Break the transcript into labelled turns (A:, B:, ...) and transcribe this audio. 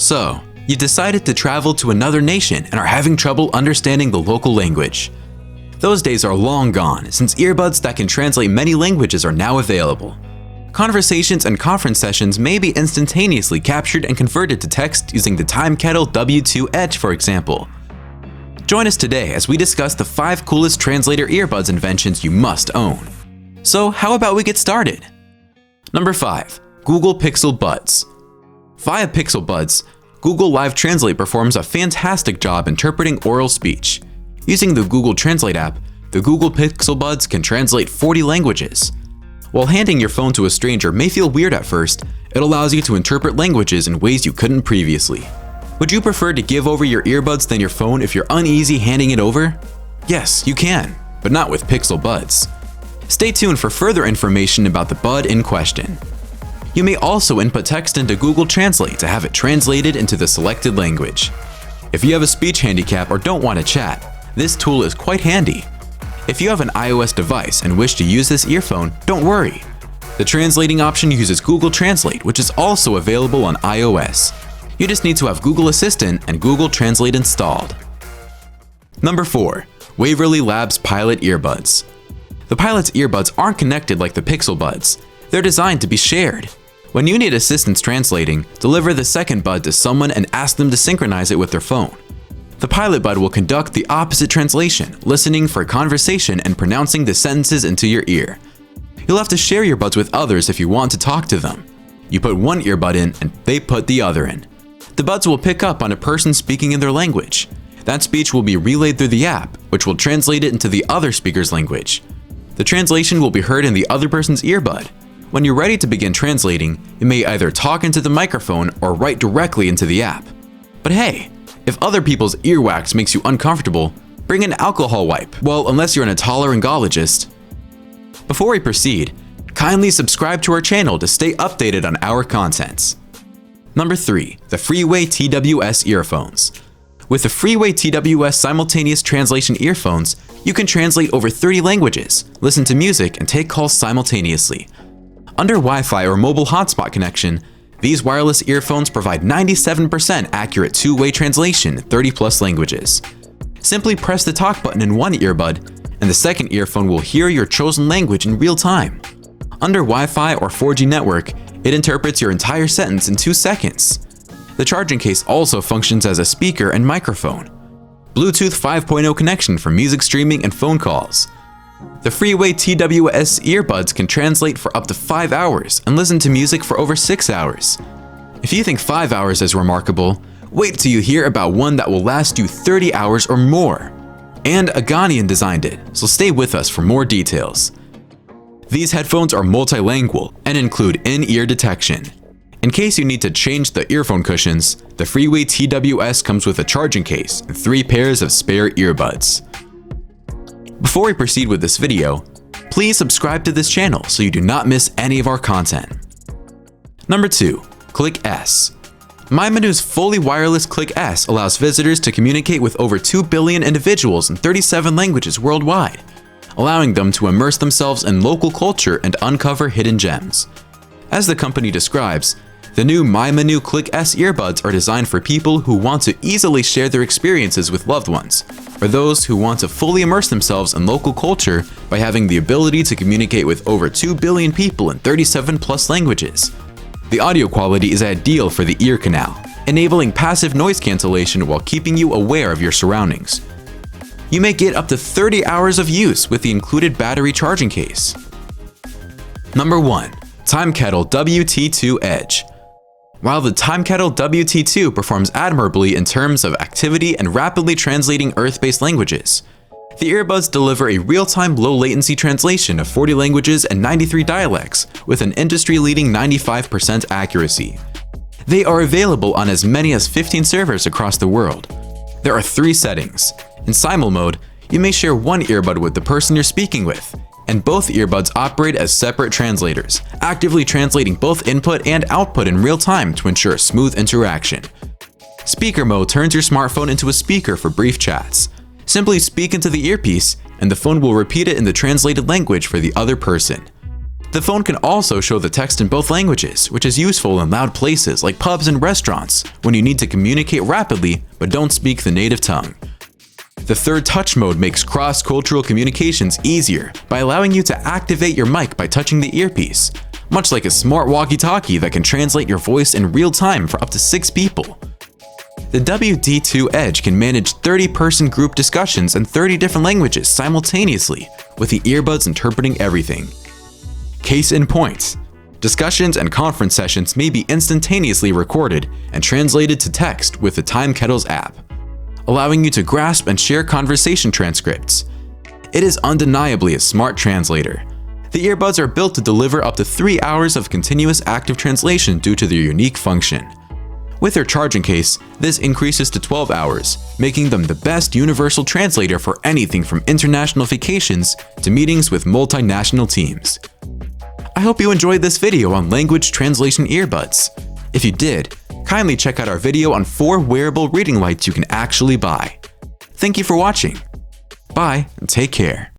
A: So, you've decided to travel to another nation and are having trouble understanding the local language. Those days are long gone, since earbuds that can translate many languages are now available. Conversations and conference sessions may be instantaneously captured and converted to text using the Timekettle W2 Edge, for example. Join us today as we discuss the 5 coolest translator earbuds inventions you must own. So how about we get started? Number 5. Google Pixel Buds. Via Pixel Buds, Google Live Translate performs a fantastic job interpreting oral speech. Using the Google Translate app, the Google Pixel Buds can translate 40 languages. While handing your phone to a stranger may feel weird at first, it allows you to interpret languages in ways you couldn't previously. Would you prefer to give over your earbuds than your phone if you're uneasy handing it over? Yes, you can, but not with Pixel Buds. Stay tuned for further information about the bud in question. You may also input text into Google Translate to have it translated into the selected language. If you have a speech handicap or don't want to chat, this tool is quite handy. If you have an iOS device and wish to use this earphone, don't worry. The translating option uses Google Translate, which is also available on iOS. You just need to have Google Assistant and Google Translate installed. Number 4. Waverly Labs Pilot Earbuds. The Pilot's earbuds aren't connected like the Pixel Buds. They're designed to be shared. When you need assistance translating, deliver the second bud to someone and ask them to synchronize it with their phone. The Pilot Bud will conduct the opposite translation, listening for conversation and pronouncing the sentences into your ear. You'll have to share your buds with others if you want to talk to them. You put one earbud in and they put the other in. The buds will pick up on a person speaking in their language. That speech will be relayed through the app, which will translate it into the other speaker's language. The translation will be heard in the other person's earbud. When you're ready to begin translating, you may either talk into the microphone or write directly into the app. But hey, if other people's earwax makes you uncomfortable, bring an alcohol wipe. Well, unless you're an otolaryngologist. Before we proceed, kindly subscribe to our channel to stay updated on our contents. Number 3. The Freeway TWS Earphones. With the Freeway TWS simultaneous translation earphones, you can translate over 30 languages, listen to music, and take calls simultaneously. Under Wi-Fi or mobile hotspot connection, these wireless earphones provide 97% accurate two-way translation in 30+ languages. Simply press the talk button in one earbud, and the second earphone will hear your chosen language in real time. Under Wi-Fi or 4G network, it interprets your entire sentence in 2 seconds. The charging case also functions as a speaker and microphone. Bluetooth 5.0 connection for music streaming and phone calls. The Freeway TWS earbuds can translate for up to 5 hours and listen to music for over 6 hours. If you think 5 hours is remarkable, wait till you hear about one that will last you 30 hours or more. And a Ghanaian designed it, so stay with us for more details. These headphones are multilingual and include in-ear detection. In case you need to change the earphone cushions, the Freeway TWS comes with a charging case and 3 pairs of spare earbuds. Before we proceed with this video, please subscribe to this channel so you do not miss any of our content. Number 2. CLIK S. MyManu's fully wireless CLIK S allows visitors to communicate with over 2 billion individuals in 37 languages worldwide, allowing them to immerse themselves in local culture and uncover hidden gems. As the company describes, the new MyManu CLIK S earbuds are designed for people who want to easily share their experiences with loved ones, or those who want to fully immerse themselves in local culture by having the ability to communicate with over 2 billion people in 37+ languages. The audio quality is ideal for the ear canal, enabling passive noise cancellation while keeping you aware of your surroundings. You may get up to 30 hours of use with the included battery charging case. Number 1. Timekettle WT2 Edge. While the Timekettle WT2 performs admirably in terms of activity and rapidly translating Earth-based languages, the earbuds deliver a real-time low-latency translation of 40 languages and 93 dialects with an industry-leading 95% accuracy. They are available on as many as 15 servers across the world. There are 3 settings. In simul mode, you may share one earbud with the person you're speaking with, and both earbuds operate as separate translators, actively translating both input and output in real time to ensure smooth interaction. Speaker mode turns your smartphone into a speaker for brief chats. Simply speak into the earpiece, and the phone will repeat it in the translated language for the other person. The phone can also show the text in both languages, which is useful in loud places like pubs and restaurants when you need to communicate rapidly but don't speak the native tongue. The third touch mode makes cross-cultural communications easier by allowing you to activate your mic by touching the earpiece, much like a smart walkie-talkie that can translate your voice in real time for up to 6 people. The WT2 Edge can manage 30-person group discussions in 30 different languages simultaneously, with the earbuds interpreting everything. Case in point, discussions and conference sessions may be instantaneously recorded and translated to text with the Timekettle's app, allowing you to grasp and share conversation transcripts. It is undeniably a smart translator. The earbuds are built to deliver up to 3 hours of continuous active translation due to their unique function. With their charging case, this increases to 12 hours, making them the best universal translator for anything from international vacations to meetings with multinational teams. I hope you enjoyed this video on language translation earbuds. If you did, kindly check out our video on 4 wearable reading lights you can actually buy. Thank you for watching. Bye and take care.